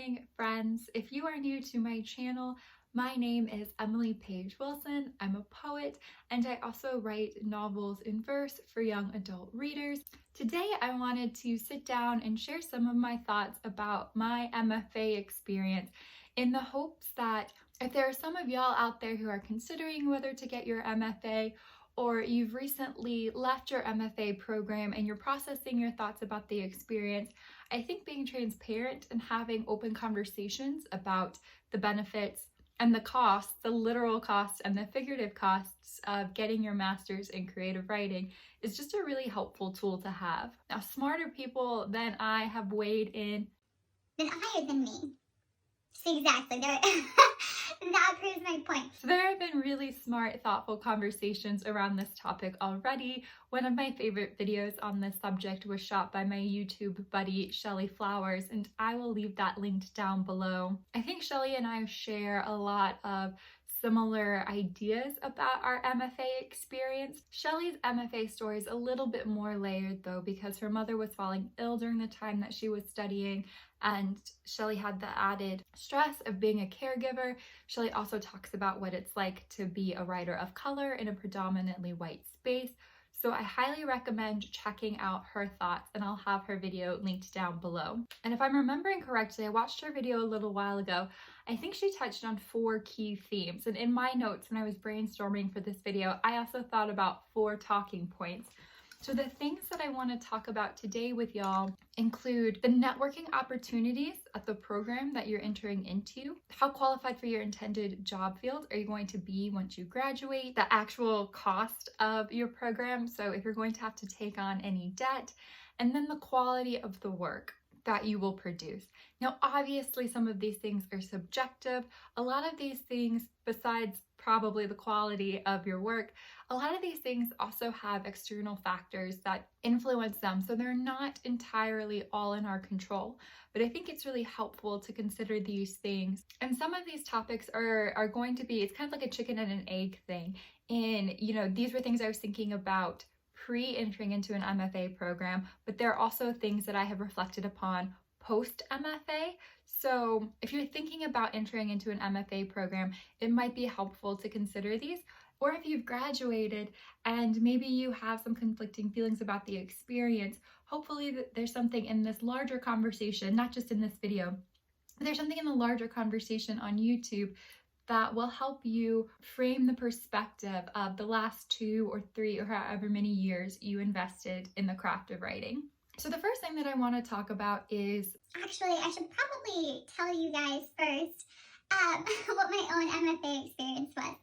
morning, friends. If you are new to my channel, my name is Emily Paige Wilson. I'm a poet, and I also write novels in verse for young adult readers. Today, I wanted to sit down and share some of my thoughts about my MFA experience in the hopes that if there are some of y'all out there who are considering whether to get your MFA, or you've recently left your MFA program and you're processing your thoughts about the experience, I think being transparent and having open conversations about the benefits and the costs, the literal costs and the figurative costs of getting your master's in creative writing is just a really helpful tool to have. Now, smarter people than I have weighed in. Then higher than me. See, exactly. That proves my point. So there have been really smart, thoughtful conversations around this topic already. One of my favorite videos on this subject was shot by my YouTube buddy, Shelly Flowers, and I will leave that linked down below. I think Shelly and I share a lot of similar ideas about our MFA experience. Shelly's MFA story is a little bit more layered though, because her mother was falling ill during the time that she was studying, and Shelly had the added stress of being a caregiver. Shelly also talks about what it's like to be a writer of color in a predominantly white space. So I highly recommend checking out her thoughts, and I'll have her video linked down below. And if I'm remembering correctly, I watched her video a little while ago. I think she touched on 4 key themes. And in my notes when I was brainstorming for this video, I also thought about 4 talking points. So the things that I want to talk about today with y'all include the networking opportunities at the program that you're entering into, how qualified for your intended job field are you going to be once you graduate, the actual cost of your program, so if you're going to have to take on any debt, and then the quality of the work that you will produce. Now, obviously, some of these things are subjective. A lot of these things, besides probably the quality of your work, a lot of these things also have external factors that influence them, so they're not entirely all in our control. But I think it's really helpful to consider these things. And some of these topics are going to be, it's kind of like a chicken and an egg thing. And, these were things I was thinking about pre-entering into an MFA program, but there are also things that I have reflected upon post-MFA. So if you're thinking about entering into an MFA program, it might be helpful to consider these. Or if you've graduated and maybe you have some conflicting feelings about the experience, hopefully there's something in this larger conversation, not just in this video, but there's something in the larger conversation on YouTube that will help you frame the perspective of the last 2 or 3 or however many years you invested in the craft of writing. So the first thing that I want to talk about is... Actually, I should probably tell you guys first what my own MFA experience was.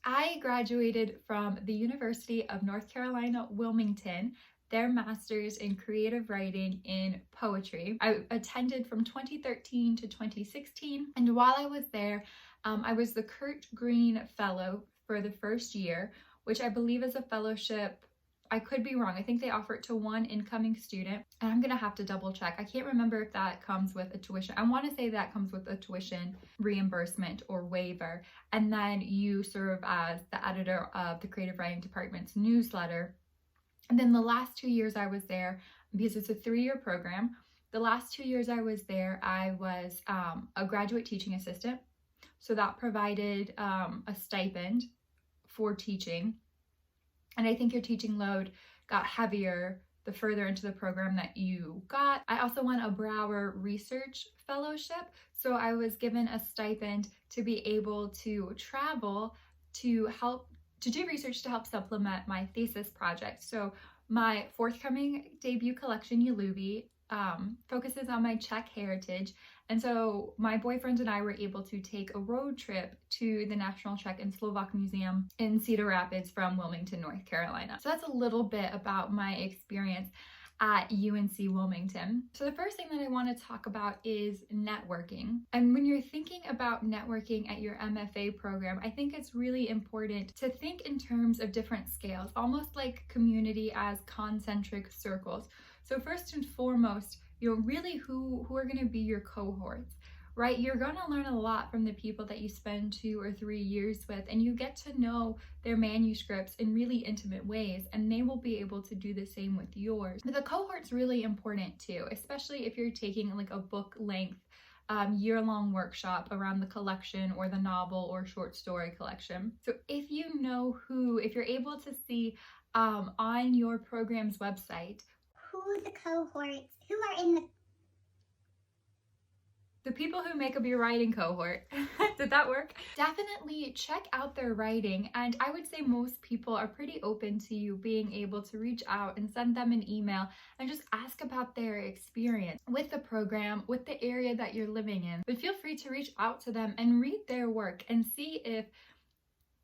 I graduated from the University of North Carolina, Wilmington, their master's in creative writing in poetry. I attended from 2013 to 2016, and while I was there, I was the Kurt Green Fellow for the first year, which I believe is a fellowship. I could be wrong. I think they offer it to 1 incoming student, and I'm gonna have to double check. I can't remember if that comes with a tuition. I want to say that comes with a tuition reimbursement or waiver, and then you serve as the editor of the creative writing department's newsletter. And then the last 2 years I was there, because it's a 3-year program, the last 2 years I was there, I was a graduate teaching assistant. So that provided a stipend for teaching. And I think your teaching load got heavier the further into the program that you got. I also won a Brower Research Fellowship. So I was given a stipend to be able to travel to do research to help supplement my thesis project. So my forthcoming debut collection, Yalubi, focuses on my Czech heritage. And so my boyfriend and I were able to take a road trip to the National Czech and Slovak Museum in Cedar Rapids from Wilmington, North Carolina. So that's a little bit about my experience at UNC Wilmington. So the first thing that I want to talk about is networking. And when you're thinking about networking at your MFA program, I think it's really important to think in terms of different scales, almost like community as concentric circles. So first and foremost, really who are going to be your cohorts, right? You're going to learn a lot from the people that you spend 2 or 3 years with, and you get to know their manuscripts in really intimate ways, and they will be able to do the same with yours. But the cohort's really important too, especially if you're taking like a book length year-long workshop around the collection or the novel or short story collection. So if you know if you're able to see on your program's website who the cohorts, who are in the people who make up your writing cohort. Did that work? Definitely check out their writing, and I would say most people are pretty open to you being able to reach out and send them an email and just ask about their experience with the program, with the area that you're living in. But feel free to reach out to them and read their work and see if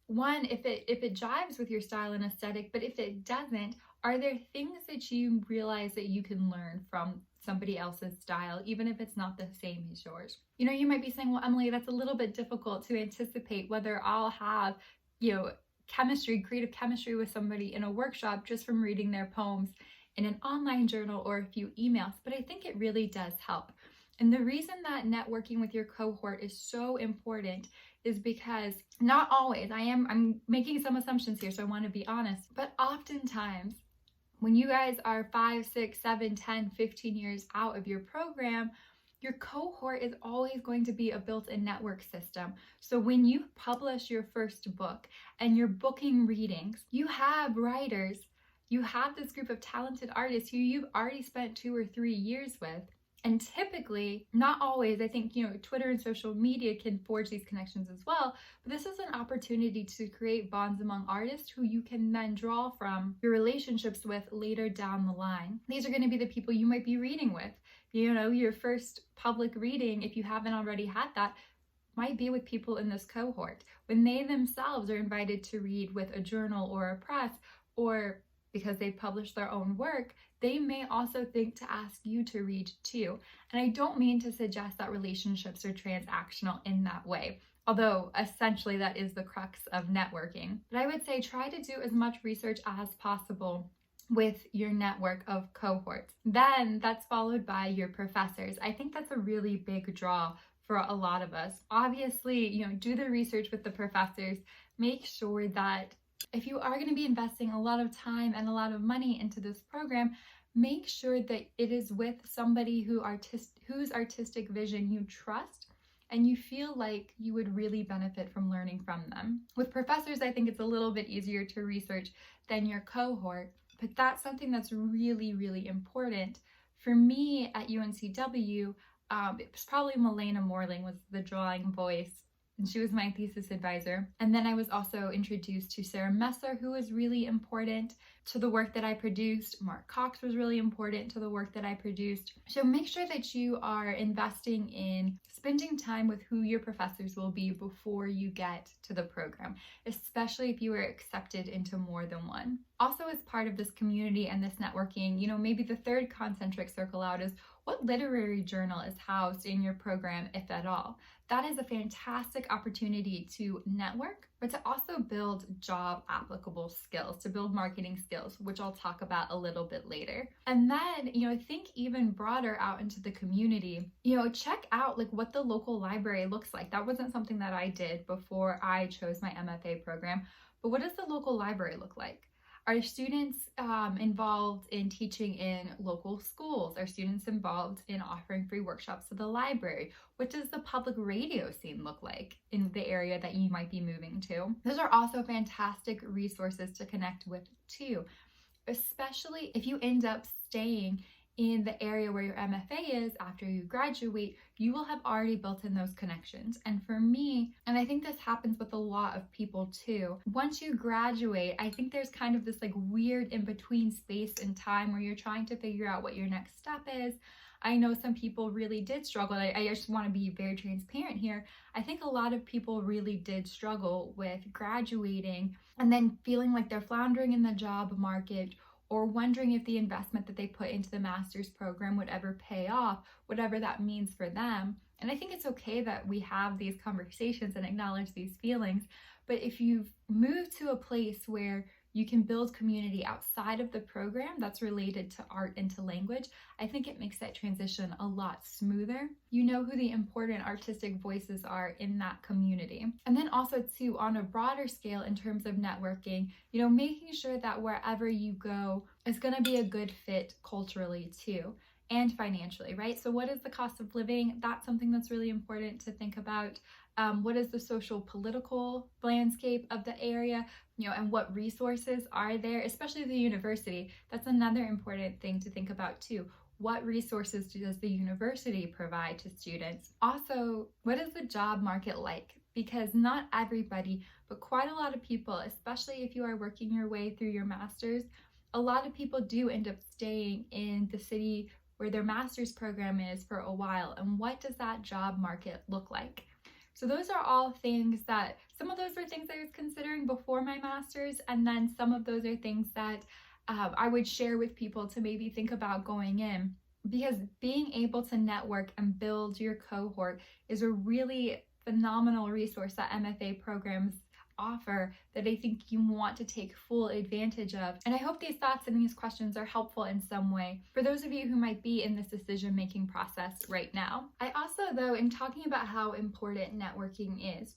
it jives with your style and aesthetic, but if it doesn't, are there things that you realize that you can learn from somebody else's style, even if it's not the same as yours? You know, you might be saying, well, Emily, that's a little bit difficult to anticipate whether I'll have, creative chemistry with somebody in a workshop just from reading their poems in an online journal or a few emails, but I think it really does help. And the reason that networking with your cohort is so important is because not always, I'm making some assumptions here, so I want to be honest, but oftentimes when you guys are 5, 6, 7, 10, 15 years out of your program, your cohort is always going to be a built-in network system. So when you publish your first book and you're booking readings, you have writers, you have this group of talented artists who you've already spent 2 or 3 years with. And typically, not always, I think, Twitter and social media can forge these connections as well, but this is an opportunity to create bonds among artists who you can then draw from your relationships with later down the line. These are going to be the people you might be reading with. Your first public reading, if you haven't already had that, might be with people in this cohort. When they themselves are invited to read with a journal or a press, or because they've published their own work, they may also think to ask you to read too. And I don't mean to suggest that relationships are transactional in that way, although essentially that is the crux of networking. But I would say try to do as much research as possible with your network of cohorts. Then that's followed by your professors. I think that's a really big draw for a lot of us. Obviously, do the research with the professors. Make sure that if you are going to be investing a lot of time and a lot of money into this program, make sure that it is with somebody whose artistic vision you trust and you feel like you would really benefit from learning from them. With professors, I think it's a little bit easier to research than your cohort, but that's something that's really, really important. For me at UNCW, it was probably Milena Morling was the drawing voice, and she was my thesis advisor. And then I was also introduced to Sarah Messer, who was really important to the work that I produced. Mark Cox was really important to the work that I produced. So make sure that you are investing in spending time with who your professors will be before you get to the program, especially if you are accepted into more than one. Also, as part of this community and this networking, maybe the third concentric circle out is what literary journal is housed in your program, if at all. That is a fantastic opportunity to network, but to also build job applicable skills, to build marketing skills, which I'll talk about a little bit later. And then, think even broader out into the community. Check out what the local library looks like. That wasn't something that I did before I chose my MFA program, but what does the local library look like? Are students involved in teaching in local schools? Are students involved in offering free workshops to the library? What does the public radio scene look like in the area that you might be moving to? Those are also fantastic resources to connect with too, especially if you end up staying in the area where your MFA is after you graduate. You will have already built in those connections. And for me, and I think this happens with a lot of people too, once you graduate, I think there's kind of this weird in-between space and time where you're trying to figure out what your next step is. I know some people really did struggle. I just want to be very transparent here. I think a lot of people really did struggle with graduating and then feeling like they're floundering in the job market, or wondering if the investment that they put into the master's program would ever pay off, whatever that means for them. And I think it's okay that we have these conversations and acknowledge these feelings, but if you've moved to a place where you can build community outside of the program that's related to art and to language, I think it makes that transition a lot smoother. You know who the important artistic voices are in that community. And then also too, on a broader scale in terms of networking, making sure that wherever you go is going to be a good fit culturally too. and financially, right? So what is the cost of living? That's something that's really important to think about. What is the social political landscape of the area, and what resources are there, especially the university. That's another important thing to think about too. What resources does the university provide to students? Also, what is the job market like? Because not everybody, but quite a lot of people, especially if you are working your way through your master's, a lot of people do end up staying in the city where their master's program is for a while. And what does that job market look like? So those are all things that, some of those were things I was considering before my master's, and then some of those are things that I would share with people to maybe think about going in, because being able to network and build your cohort is a really phenomenal resource that MFA programs offer that I think you want to take full advantage of. And I hope these thoughts and these questions are helpful in some way for those of you who might be in this decision-making process right now. I also, though, in talking about how important networking is,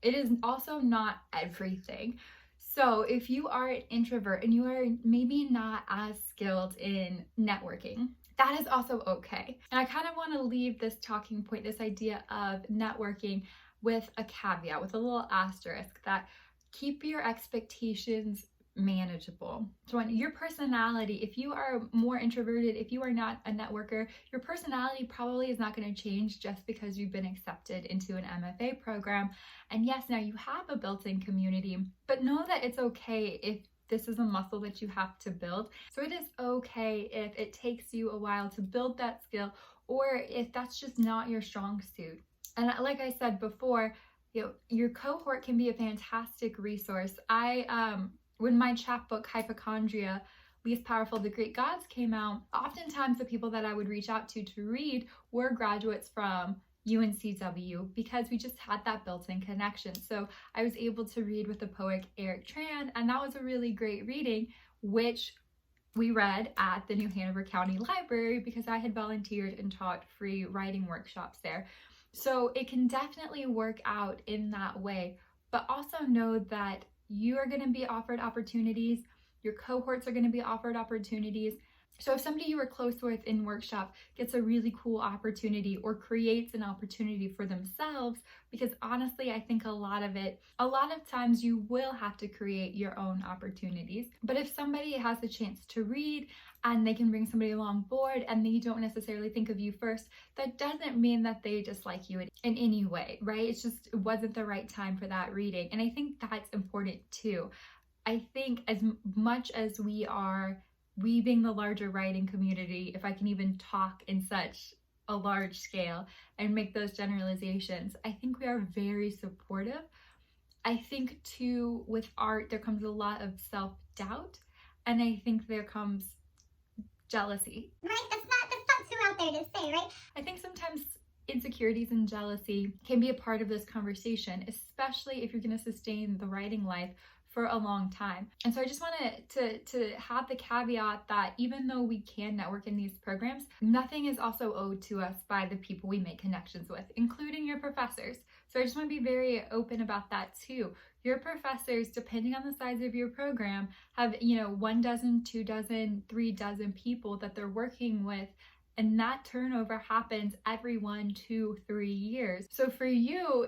it is also not everything. So if you are an introvert and you are maybe not as skilled in networking, that is also okay. And I kind of want to leave this talking point, this idea of networking, with a caveat, with a little asterisk, that keep your expectations manageable. So on your personality, if you are more introverted, if you are not a networker, your personality probably is not going to change just because you've been accepted into an MFA program. And yes, now you have a built-in community, but know that it's okay if this is a muscle that you have to build. So it is okay if it takes you a while to build that skill, or if that's just not your strong suit. And like I said before, your cohort can be a fantastic resource. When my chapbook, Hypochondria, Least Powerful, the Great Gods, came out, oftentimes the people that I would reach out to read were graduates from UNCW, because we just had that built-in connection. So I was able to read with the poet Eric Tran, and that was a really great reading, which we read at the New Hanover County Library because I had volunteered and taught free writing workshops there. So it can definitely work out in that way, but also know that you are going to be offered opportunities. Your cohorts are going to be offered opportunities. So if somebody you were close with in workshop gets a really cool opportunity or creates an opportunity for themselves, because honestly, I think a lot of times you will have to create your own opportunities. But if somebody has a chance to read and they can bring somebody along board and they don't necessarily think of you first, that doesn't mean that they dislike you in any way, right? It's just, it wasn't the right time for that reading. And I think that's important too. I think as much as we being the larger writing community, if I can even talk in such a large scale and make those generalizations, I think we are very supportive. I think too, with art, there comes a lot of self-doubt, and I think there comes jealousy. Right? That's not too out there to say, right? I think sometimes insecurities and jealousy can be a part of this conversation, especially if you're going to sustain the writing life for a long time. And so I just wanted to have the caveat that even though we can network in these programs, nothing is also owed to us by the people we make connections with, including your professors. So I just want to be very open about that too. Your professors, depending on the size of your program, have 1 dozen, 2 dozen, 3 dozen people that they're working with. And that turnover happens every 1, 2, 3 years. So for you,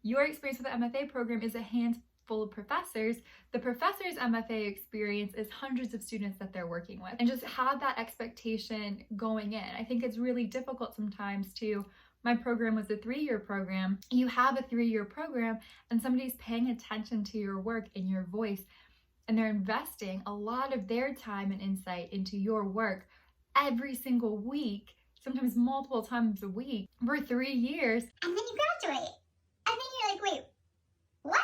your experience with the MFA program is a handful of professors. The professor's MFA experience is hundreds of students that they're working with. And just have that expectation going in. I think it's really difficult sometimes my program was a 3-year program. You have a 3-year program and somebody's paying attention to your work and your voice, and they're investing a lot of their time and insight into your work every single week, sometimes multiple times a week for 3 years. And then you graduate. And then you're like, wait, what?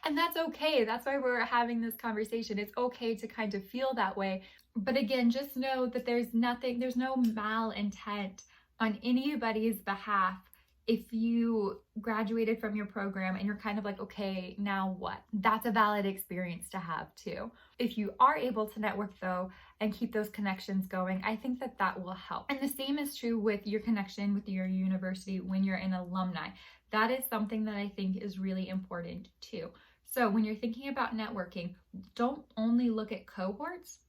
And that's okay. That's why we're having this conversation. It's okay to kind of feel that way. But again, just know that there's no malintent on anybody's behalf if you graduated from your program and you're kind of like, okay, now what? That's a valid experience to have too. If you are able to network though and keep those connections going, I think that will help. And the same is true with your connection with your university when you're an alumni. That is something that I think is really important too. So when you're thinking about networking, don't only look at cohorts,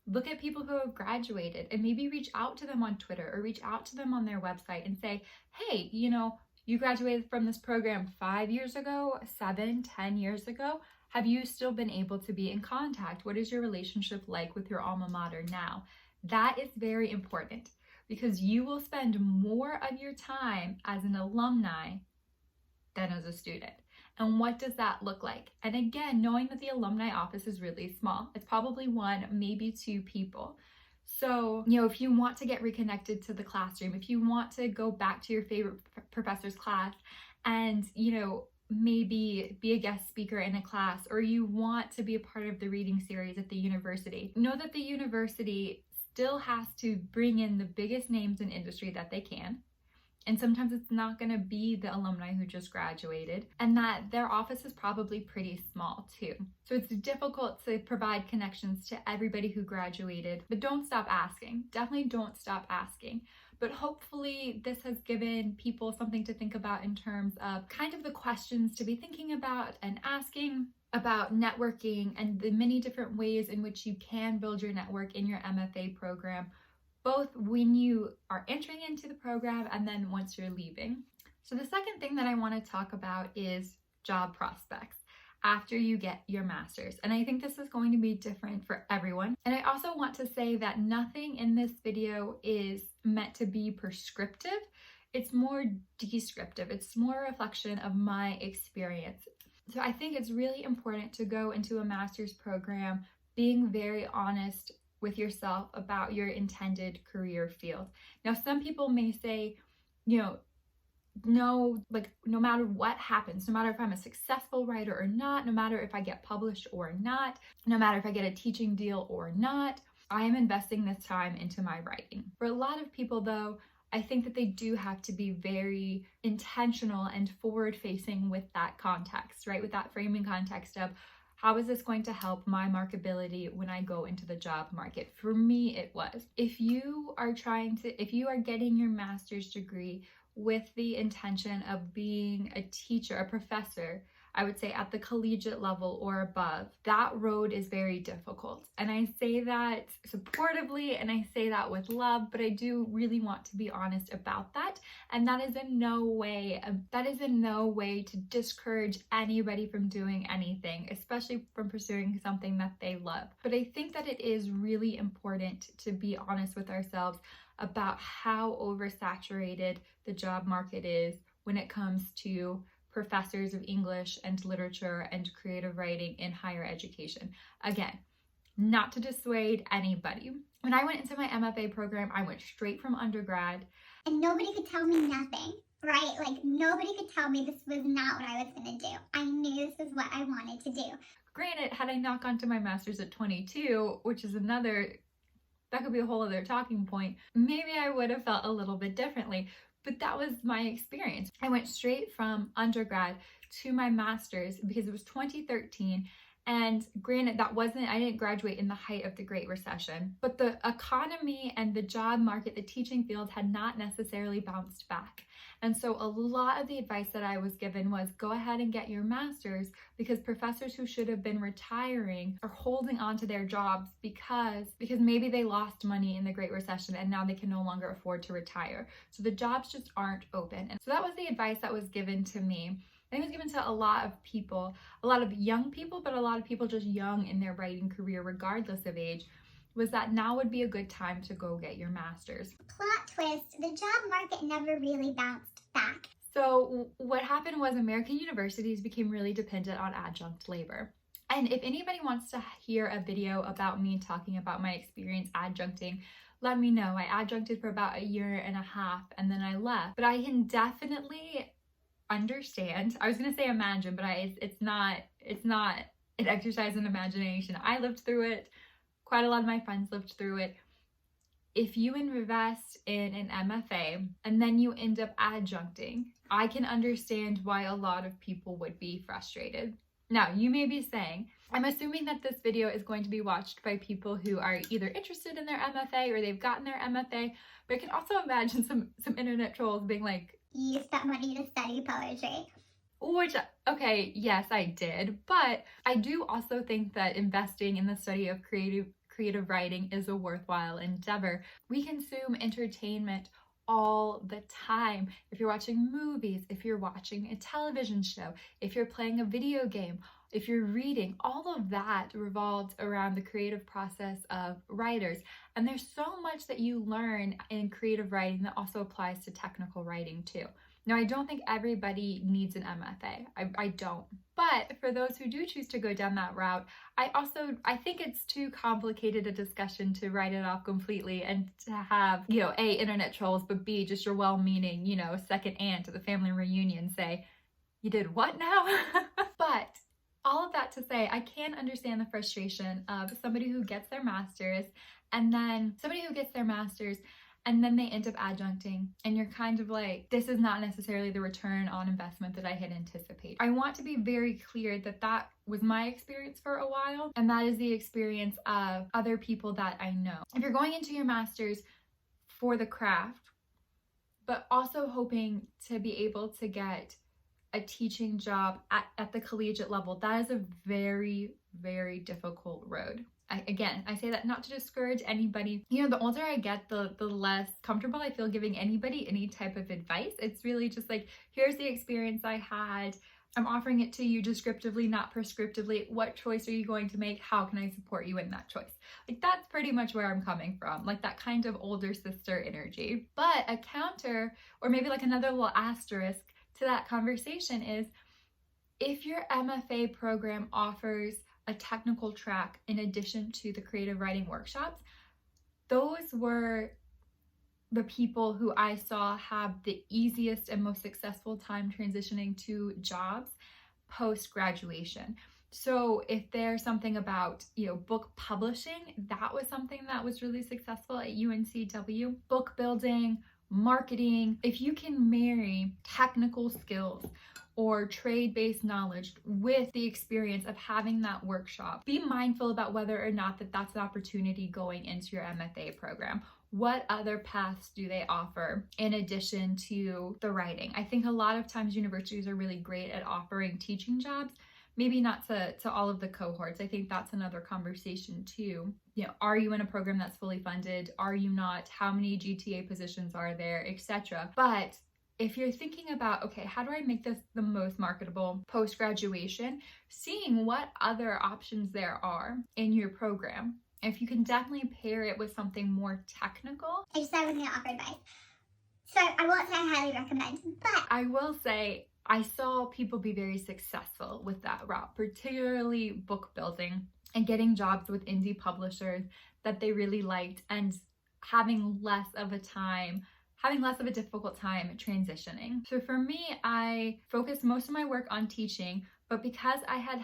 Look at people who have graduated and maybe reach out to them on Twitter or reach out to them on their website and say, hey, you graduated from this program 5 years ago, 7, 10 years ago. Have you still been able to be in contact? What is your relationship like with your alma mater now? That is very important because you will spend more of your time as an alumni than as a student. And what does that look like? And again, knowing that the alumni office is really small, it's probably 1, maybe 2 people. So, if you want to get reconnected to the classroom, if you want to go back to your favorite professor's class and, maybe be a guest speaker in a class, or you want to be a part of the reading series at the university, know that the university still has to bring in the biggest names in industry that they can. And sometimes it's not going to be the alumni who just graduated, and that their office is probably pretty small too. So it's difficult to provide connections to everybody who graduated, but don't stop asking. Definitely don't stop asking. But hopefully this has given people something to think about in terms of kind of the questions to be thinking about and asking about networking and the many different ways in which you can build your network in your MFA program, both when you are entering into the program and then once you're leaving. So the second thing that I want to talk about is job prospects after you get your master's. And I think this is going to be different for everyone. And I also want to say that nothing in this video is meant to be prescriptive. It's more descriptive. It's more a reflection of my experience. So I think it's really important to go into a master's program being very honest with yourself about your intended career field. Now, some people may say, no matter what happens, no matter if I'm a successful writer or not, no matter if I get published or not, no matter if I get a teaching deal or not, I am investing this time into my writing. For a lot of people though, I think that they do have to be very intentional and forward-facing with that context, right? With that framing context of, how is this going to help my marketability when I go into the job market? For me, it was. If you are getting your master's degree with the intention of being a teacher, a professor, I would say at the collegiate level or above, that road is very difficult. And I say that supportively and I say that with love, but I do really want to be honest about that. And that is in no way to discourage anybody from doing anything, especially from pursuing something that they love. But I think that it is really important to be honest with ourselves about how oversaturated the job market is when it comes to professors of English and literature and creative writing in higher education. Again, not to dissuade anybody. When I went into my MFA program, I went straight from undergrad. And nobody could tell me nothing, right? Like, nobody could tell me this was not what I was going to do. I knew this is what I wanted to do. Granted, had I not gone to my master's at 22, which is that could be a whole other talking point, maybe I would have felt a little bit differently. But that was my experience. I went straight from undergrad to my master's because it was 2013. And granted, I didn't graduate in the height of the Great Recession, but the economy and the job market, the teaching field had not necessarily bounced back. And so a lot of the advice that I was given was go ahead and get your master's because professors who should have been retiring are holding on to their jobs because maybe they lost money in the Great Recession and now they can no longer afford to retire. So the jobs just aren't open. And so that was the advice that was given to me. I think it was given to a lot of people, a lot of young people, but a lot of people just young in their writing career, regardless of age, was that now would be a good time to go get your master's. Plot twist, the job market never really bounced back. So what happened was American universities became really dependent on adjunct labor. And if anybody wants to hear a video about me talking about my experience adjuncting, let me know. I adjuncted for about 1.5 years and then I left. But I can definitely understand. I was going to say imagine, but it's not an exercise in imagination. I lived through it. Quite a lot of my friends lived through it. If you invest in an MFA and then you end up adjuncting, I can understand why a lot of people would be frustrated. Now, you may be saying, I'm assuming that this video is going to be watched by people who are either interested in their MFA or they've gotten their MFA, but I can also imagine some internet trolls being like, you spent money to study poetry. Which, okay, yes, I did. But I do also think that investing in the study of creative creative writing is a worthwhile endeavor. We consume entertainment all the time. If you're watching movies, if you're watching a television show, if you're playing a video game, if you're reading, all of that revolves around the creative process of writers. And there's so much that you learn in creative writing that also applies to technical writing too. Now, I don't think everybody needs an MFA. I don't. But for those who do choose to go down that route, I think it's too complicated a discussion to write it off completely and to have, A, internet trolls, but B, just your well-meaning, second aunt at the family reunion say, you did what now? But all of that to say, I can understand the frustration of somebody who gets their master's and then they end up adjuncting, and you're kind of like, this is not necessarily the return on investment that I had anticipated. I want to be very clear that that was my experience for a while, and that is the experience of other people that I know. If you're going into your master's for the craft, but also hoping to be able to get a teaching job at the collegiate level, that is a very, very difficult road. I say that not to discourage anybody. The older I get, the less comfortable I feel giving anybody any type of advice. It's really just like, here's the experience I had. I'm offering it to you descriptively, not prescriptively. What choice are you going to make? How can I support you in that choice? Like, that's pretty much where I'm coming from, like that kind of older sister energy. But a counter, or maybe like another little asterisk to that conversation is, if your MFA program offers a technical track in addition to the creative writing workshops, those were the people who I saw have the easiest and most successful time transitioning to jobs post-graduation. So if there's something about, book publishing, that was something that was really successful at UNCW. Book building, marketing, if you can marry technical skills or trade-based knowledge with the experience of having that workshop, be mindful about whether or not that's an opportunity going into your MFA program. What other paths do they offer in addition to the writing? I think a lot of times universities are really great at offering teaching jobs, maybe not to all of the cohorts. I think that's another conversation too. Are you in a program that's fully funded? Are you not? How many GTA positions are there, etc.? But if you're thinking about, okay, how do I make this the most marketable post-graduation, seeing what other options there are in your program, if you can definitely pair it with something more technical. I just said I was going to offer advice. So I won't say I highly recommend, but I will say I saw people be very successful with that route, particularly book building and getting jobs with indie publishers that they really liked, and having less of a difficult time transitioning. So for me, I focused most of my work on teaching, but because I had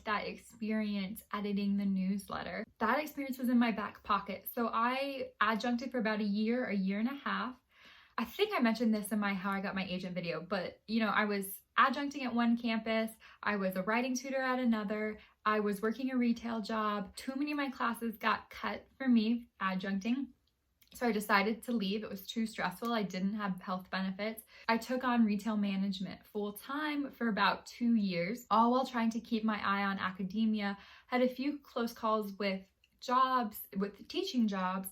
that experience editing the newsletter, that experience was in my back pocket. So I adjuncted for about a year and a half. I think I mentioned this in my How I Got My Agent video, but I was adjuncting at one campus, I was a writing tutor at another, I was working a retail job. Too many of my classes got cut for me adjuncting. So I decided to leave. It was too stressful. I didn't have health benefits. I took on retail management full time for about 2 years, all while trying to keep my eye on academia. Had a few close calls with teaching jobs,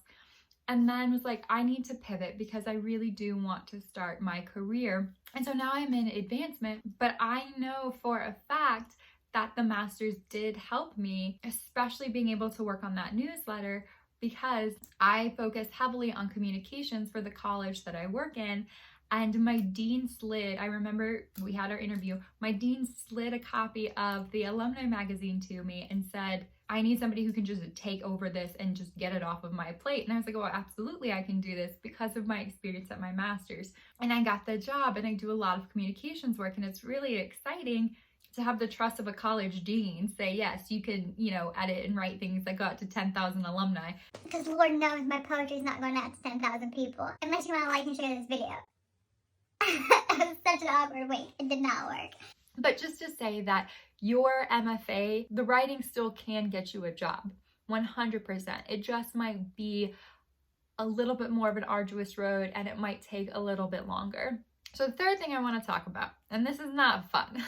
and then was like, I need to pivot because I really do want to start my career. And so now I'm in advancement, but I know for a fact that the master's did help me, especially being able to work on that newsletter, because I focus heavily on communications for the college that I work in. And my dean I remember we had our interview, my dean slid a copy of the alumni magazine to me and said, I need somebody who can just take over this and just get it off of my plate. And I was like, well, absolutely, I can do this because of my experience at my master's. And I got the job, and I do a lot of communications work, and it's really exciting to have the trust of a college dean say, yes, you can, edit and write things that go out to 10,000 alumni. Because Lord knows my poetry is not going out to 10,000 people. Unless you want to like and share this video. It was such an awkward wait. It did not work. But just to say that your MFA, the writing still can get you a job, 100%. It just might be a little bit more of an arduous road, and it might take a little bit longer. So the third thing I want to talk about, and this is not fun.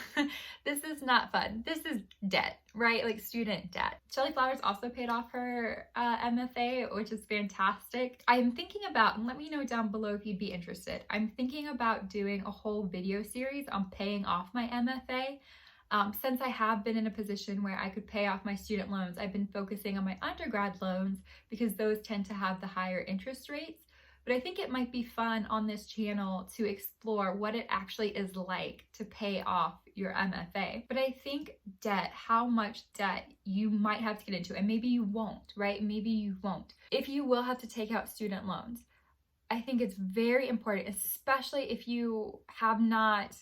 This is not fun. This is debt, right? Like student debt. Shelly Flowers also paid off her MFA, which is fantastic. I'm thinking about, and let me know down below if you'd be interested, I'm thinking about doing a whole video series on paying off my MFA. Since I have been in a position where I could pay off my student loans, I've been focusing on my undergrad loans because those tend to have the higher interest rates. But I think it might be fun on this channel to explore what it actually is like to pay off your MFA. But I think debt, how much debt you might have to get into, and maybe you won't, right? Maybe you won't. If you will have to take out student loans, I think it's very important, especially if you have not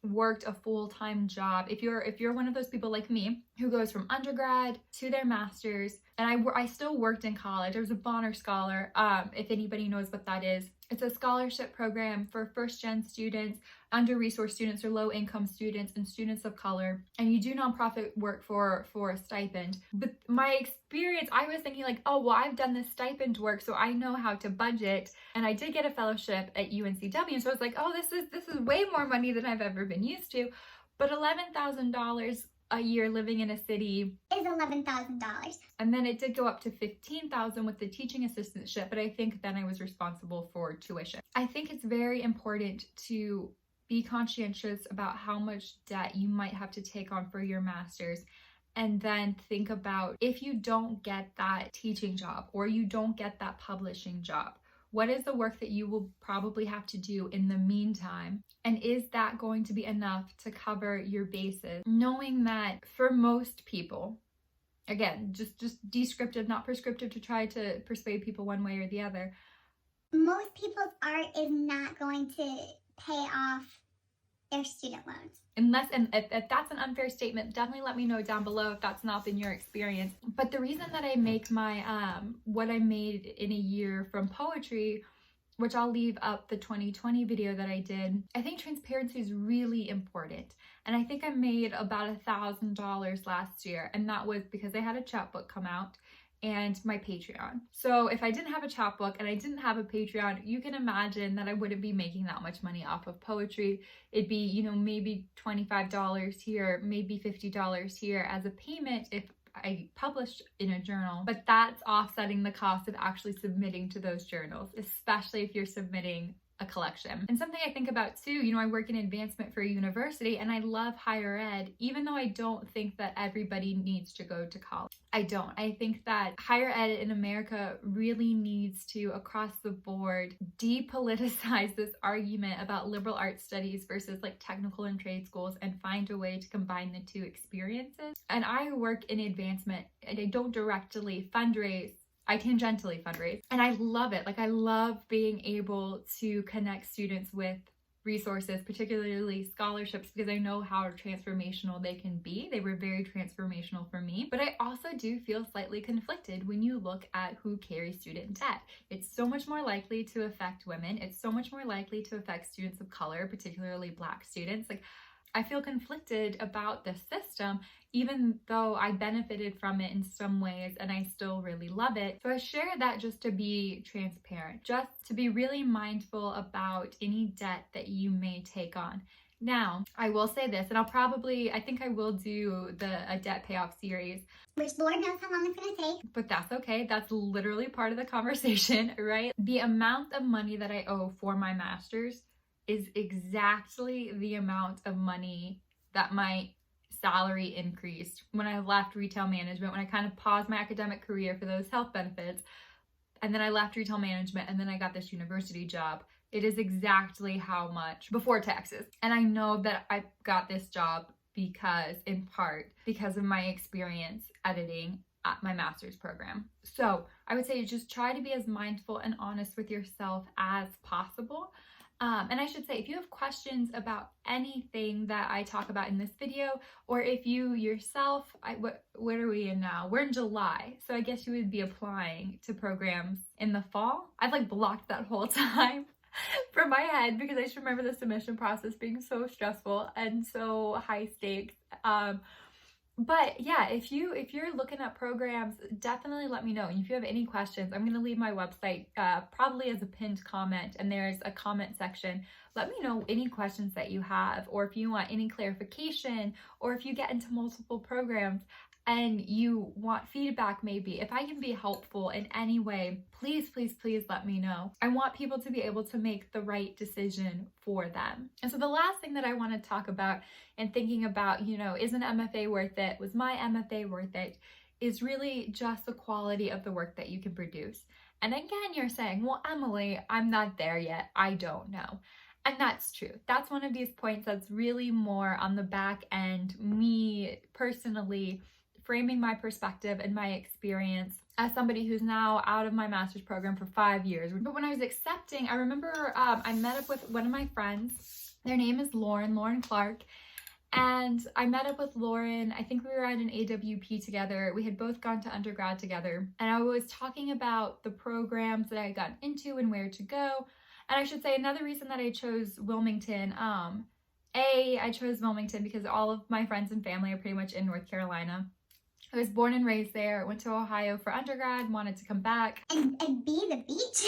worked a full-time job. If you're one of those people like me who goes from undergrad to their master's, and I still worked in college. I was a Bonner Scholar, if anybody knows what that is. It's a scholarship program for first-gen students, under-resourced students or low-income students, and students of color. And you do nonprofit work for a stipend. But my experience, I was thinking like, oh, well, I've done this stipend work, so I know how to budget. And I did get a fellowship at UNCW, so I was like, oh, this is way more money than I've ever been used to. But $11,000 a year living in a city is $11,000. And then it did go up to $15,000 with the teaching assistantship, but I think then I was responsible for tuition. I think it's very important to be conscientious about how much debt you might have to take on for your master's, and then think about if you don't get that teaching job or you don't get that publishing job, what is the work that you will probably have to do in the meantime? And is that going to be enough to cover your bases? Knowing that for most people, again, just descriptive, not prescriptive to try to persuade people one way or the other. Most people's art is not going to pay off their student loans. Unless, and if that's an unfair statement, definitely let me know down below if that's not been your experience. But the reason that I make my, what I made in a year from poetry, which I'll leave up the 2020 video that I did, I think transparency is really important. And I think I made about $1,000 last year. And that was because I had a chapbook come out and my Patreon. So if I didn't have a chapbook and I didn't have a Patreon, you can imagine that I wouldn't be making that much money off of poetry. It'd be, you know, maybe $25 here, maybe $50 here as a payment if I published in a journal, but that's offsetting the cost of actually submitting to those journals, especially if you're submitting a collection. And something I think about too, you know, I work in advancement for a university and I love higher ed, even though I don't think that everybody needs to go to college. I don't. I think that higher ed in America really needs to, across the board, depoliticize this argument about liberal arts studies versus like technical and trade schools and find a way to combine the two experiences. And I work in advancement and I don't directly fundraise. I tangentially fundraise and I love it. Like I love being able to connect students with resources, particularly scholarships, because I know how transformational they can be. They were very transformational for me. But I also do feel slightly conflicted when you look at who carries student debt. It's so much more likely to affect women. It's so much more likely to affect students of color, particularly Black students. Like I feel conflicted about the system, even though I benefited from it in some ways and I still really love it. So I share that just to be transparent, just to be really mindful about any debt that you may take on. Now, I will say this, and I think I will do a debt payoff series. Which Lord knows how long it's gonna take. But that's okay. That's literally part of the conversation, right? The amount of money that I owe for my master's is exactly the amount of money that my salary increased when I left retail management, when I kind of paused my academic career for those health benefits. And then I left retail management and then I got this university job. It is exactly how much before taxes. And I know that I got this job in part because of my experience editing at my master's program. So I would say just try to be as mindful and honest with yourself as possible. And I should say, if you have questions about anything that I talk about in this video, or if you yourself, what are we in now? We're in July. So I guess you would be applying to programs in the fall. I've like blocked that whole time from my head because I just remember the submission process being so stressful and so high stakes. But yeah, if you're looking at programs, definitely let me know. And if you have any questions, I'm going to leave my website probably as a pinned comment, and there's a comment section. Let me know any questions that you have, or if you want any clarification, or if you get into multiple programs and you want feedback, maybe if I can be helpful in any way, please, please, please let me know. I want people to be able to make the right decision for them. And so the last thing that I want to talk about and thinking about, is an MFA worth it? Was my MFA worth it? Is really just the quality of the work that you can produce. And again, you're saying, well, Emily, I'm not there yet. I don't know. And that's true. That's one of these points that's really more on the back end, me personally framing my perspective and my experience as somebody who's now out of my master's program for 5 years. But when I was accepting, I remember I met up with one of my friends. Their name is Lauren Clark. And I met up with Lauren. I think we were at an AWP together. We had both gone to undergrad together. And I was talking about the programs that I had gotten into and where to go. And I should say another reason that I chose Wilmington, I chose Wilmington because all of my friends and family are pretty much in North Carolina. I was born and raised there, went to Ohio for undergrad, wanted to come back. And be the beach.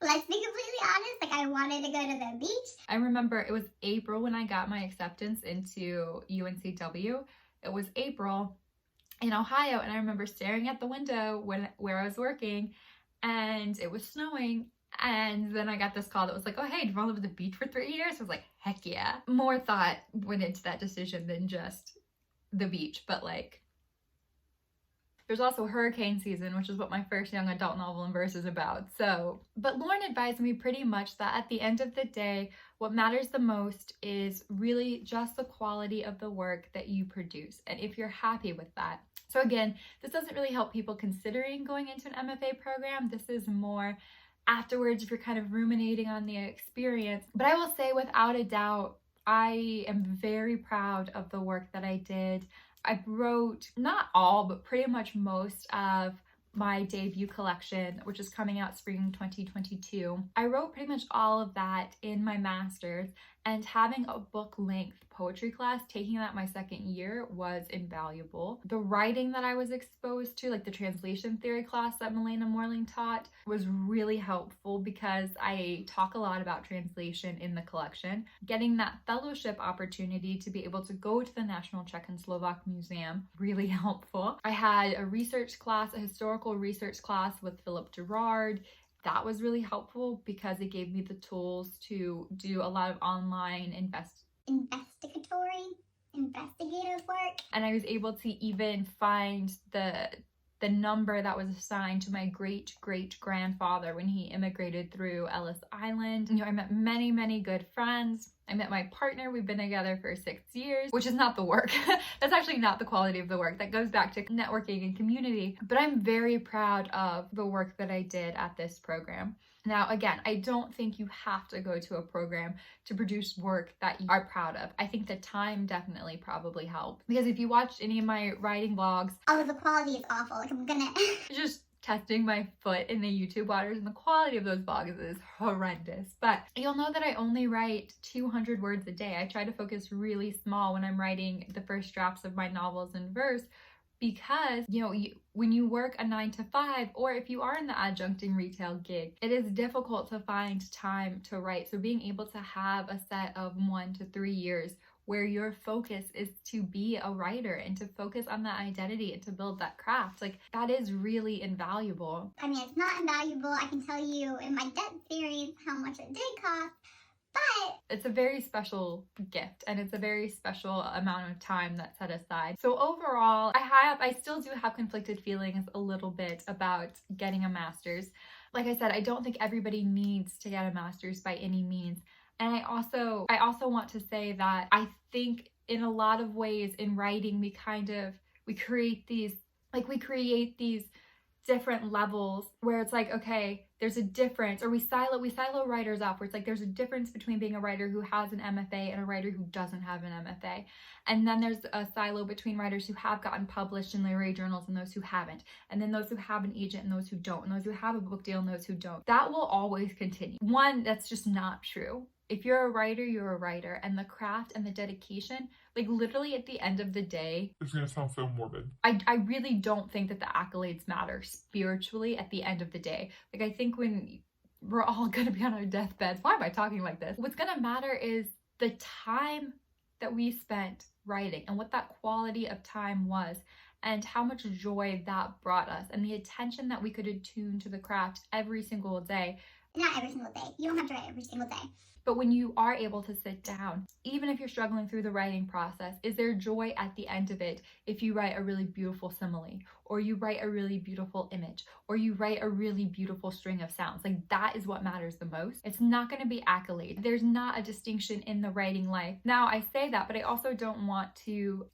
Let's be completely honest, like I wanted to go to the beach. I remember it was April when I got my acceptance into UNCW. It was April in Ohio, and I remember staring at the window where I was working, and it was snowing. And then I got this call that was like, oh, hey, do you want to live at the beach for 3 years? I was like, heck yeah. More thought went into that decision than just the beach, but like, there's also hurricane season, which is what my first young adult novel in verse is about. So, but Lauren advised me pretty much that at the end of the day, what matters the most is really just the quality of the work that you produce. And if you're happy with that. So again, this doesn't really help people considering going into an MFA program. This is more afterwards if you're kind of ruminating on the experience. But I will say without a doubt, I am very proud of the work that I did. I wrote not all, but pretty much most of my debut collection, which is coming out spring 2022. I wrote pretty much all of that in my master's, and having a book-length poetry class, taking that my second year, was invaluable. The writing that I was exposed to, like the translation theory class that Milena Morling taught, was really helpful because I talk a lot about translation in the collection. Getting that fellowship opportunity to be able to go to the National Czech and Slovak Museum, really helpful. I had a research class, a historical research class with Philip Gerard. That was really helpful because it gave me the tools to do a lot of online investigative work. And I was able to even find the number that was assigned to my great-great-grandfather when he immigrated through Ellis Island. I met many, many good friends. I met my partner. We've been together for 6 years, which is not the work. That's actually not the quality of the work. That goes back to networking and community. But I'm very proud of the work that I did at this program. Now, again, I don't think you have to go to a program to produce work that you are proud of. I think the time definitely probably helped. Because if you watched any of my writing vlogs, oh, the quality is awful. Like I'm gonna just testing my foot in the YouTube waters, and the quality of those vlogs is horrendous. But you'll know that I only write 200 words a day. I try to focus really small when I'm writing the first drafts of my novels in verse, because when you work a 9 to 5, or if you are in the adjuncting retail gig, it is difficult to find time to write. So being able to have a set of 1 to 3 years where your focus is to be a writer and to focus on that identity and to build that craft, like that is really invaluable. I mean, it's not invaluable. I can tell you in my debt series how much it did cost. But it's a very special gift, and it's a very special amount of time that's set aside. So overall, I still do have conflicted feelings a little bit about getting a master's. Like I said, I don't think everybody needs to get a master's by any means. And I also want to say that I think in a lot of ways in writing, we create these different levels where it's like, okay, there's a difference, or we silo writers off, where it's like there's a difference between being a writer who has an MFA and a writer who doesn't have an MFA. And then there's a silo between writers who have gotten published in literary journals and those who haven't. And then those who have an agent and those who don't, and those who have a book deal and those who don't. That will always continue. One, that's just not true. If you're a writer, you're a writer. And the craft and the dedication, like literally at the end of the day, it's gonna sound so morbid. I really don't think that the accolades matter spiritually at the end of the day. Like I think when we're all gonna be on our deathbeds, why am I talking like this? What's gonna matter is the time that we spent writing and what that quality of time was and how much joy that brought us and the attention that we could attune to the craft every single day. Not every single day. You don't have to write every single day. But when you are able to sit down, even if you're struggling through the writing process, is there joy at the end of it if you write a really beautiful simile, or you write a really beautiful image, or you write a really beautiful string of sounds? Like that is what matters the most. It's not going to be accolade. There's not a distinction in the writing life. Now I say that, but I also don't want to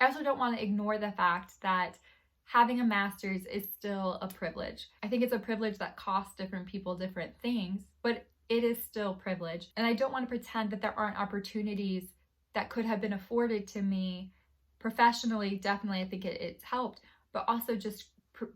ignore the fact that having a master's is still a privilege. I think it's a privilege that costs different people different things, but it is still privilege. And I don't want to pretend that there aren't opportunities that could have been afforded to me professionally. Definitely, I think it's helped, but also just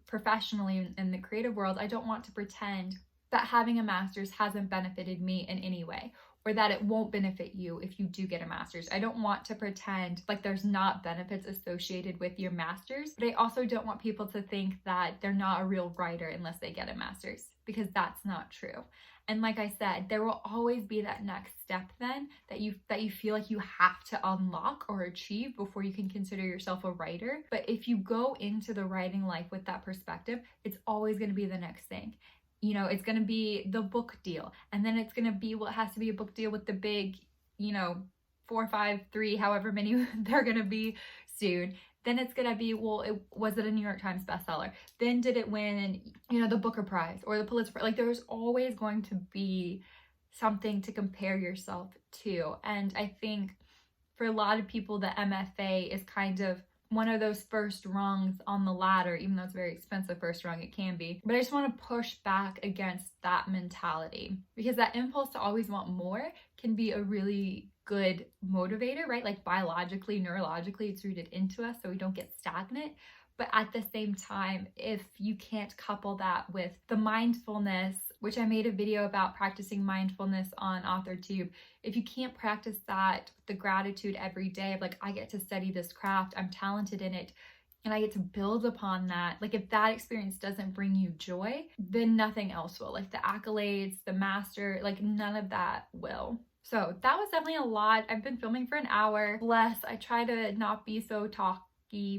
professionally in the creative world. I don't want to pretend that having a master's hasn't benefited me in any way, or that it won't benefit you if you do get a master's. I don't want to pretend like there's not benefits associated with your master's, but I also don't want people to think that they're not a real writer unless they get a master's, because that's not true. And like I said, there will always be that next step then that you feel like you have to unlock or achieve before you can consider yourself a writer. But if you go into the writing life with that perspective, it's always going to be the next thing. You know, it's going to be the book deal. And then it's going to be, well, it has to be a book deal with the big, 4, 5, 3, however many they're going to be soon. Then it's going to be, well, was it a New York Times bestseller? Then did it win, the Booker Prize or the Pulitzer Prize? Like there's always going to be something to compare yourself to. And I think for a lot of people, the MFA is kind of one of those first rungs on the ladder, even though it's a very expensive first rung, it can be. But I just want to push back against that mentality, because that impulse to always want more can be a really good motivator, right? Like biologically, neurologically, it's rooted into us so we don't get stagnant. But at the same time, if you can't couple that with the mindfulness, which I made a video about practicing mindfulness on AuthorTube, if you can't practice that, the gratitude every day of like, I get to study this craft, I'm talented in it, and I get to build upon that. Like if that experience doesn't bring you joy, then nothing else will. Like the accolades, the master, like none of that will. So that was definitely a lot. I've been filming for an hour. Bless, I try to not be so talky.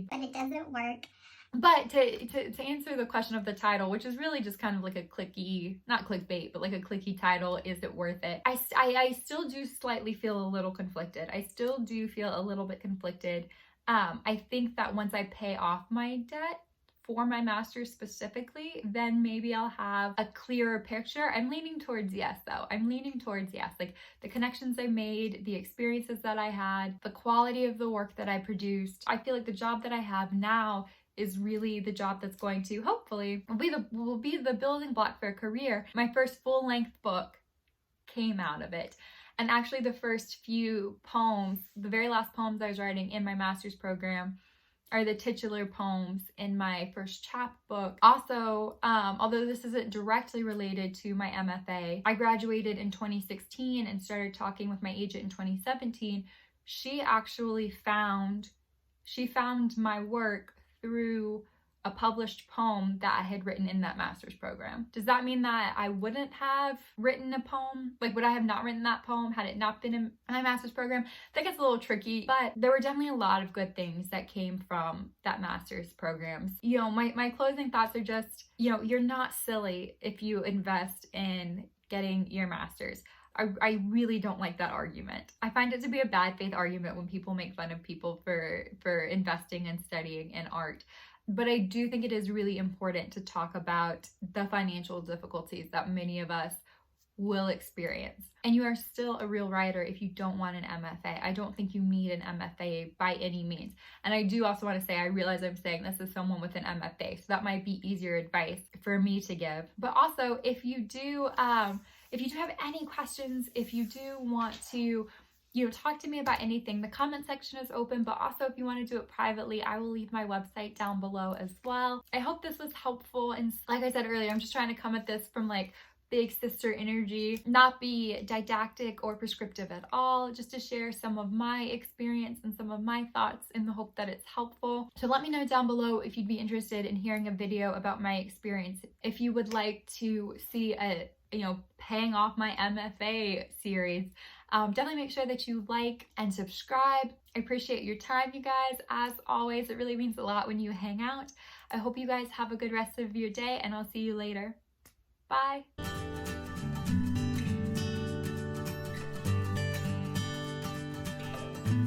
But it doesn't work. But to answer the question of the title, which is really just kind of like a clicky, not clickbait, but like a clicky title, is it worth it? I still do slightly feel a little conflicted. I still do feel a little bit conflicted. I think that once I pay off my debt for my master's specifically, then maybe I'll have a clearer picture. I'm leaning towards yes, though. I'm leaning towards yes. Like the connections I made, the experiences that I had, the quality of the work that I produced. I feel like the job that I have now is really the job that's going to hopefully will be the building block for a career. My first full-length book came out of it. And actually the first few poems, the very last poems I was writing in my master's program, are the titular poems in my first chapbook. Also, although this isn't directly related to my MFA, I graduated in 2016 and started talking with my agent in 2017. She actually found my work through a published poem that I had written in that master's program. Does that mean that I wouldn't have written a poem? Like, would I have not written that poem had it not been in my master's program? That gets a little tricky, but there were definitely a lot of good things that came from that master's programs. My closing thoughts are just, you're not silly if you invest in getting your master's. I really don't like that argument. I find it to be a bad faith argument when people make fun of people for investing and studying in art. But I do think it is really important to talk about the financial difficulties that many of us will experience. And you are still a real writer if you don't want an MFA. I don't think you need an MFA by any means. And I do also want to say, I realize I'm saying this as someone with an MFA, so that might be easier advice for me to give. But also, if you do have any questions, if you do want to talk to me about anything, the comment section is open, but also if you want to do it privately, I will leave my website down below as well. I hope this was helpful. And like I said earlier, I'm just trying to come at this from like big sister energy, not be didactic or prescriptive at all, just to share some of my experience and some of my thoughts in the hope that it's helpful. So let me know down below if you'd be interested in hearing a video about my experience. If you would like to see a, paying off my MFA series, definitely make sure that you like and subscribe. I appreciate your time, you guys. As always, it really means a lot when you hang out. I hope you guys have a good rest of your day, and I'll see you later. Bye.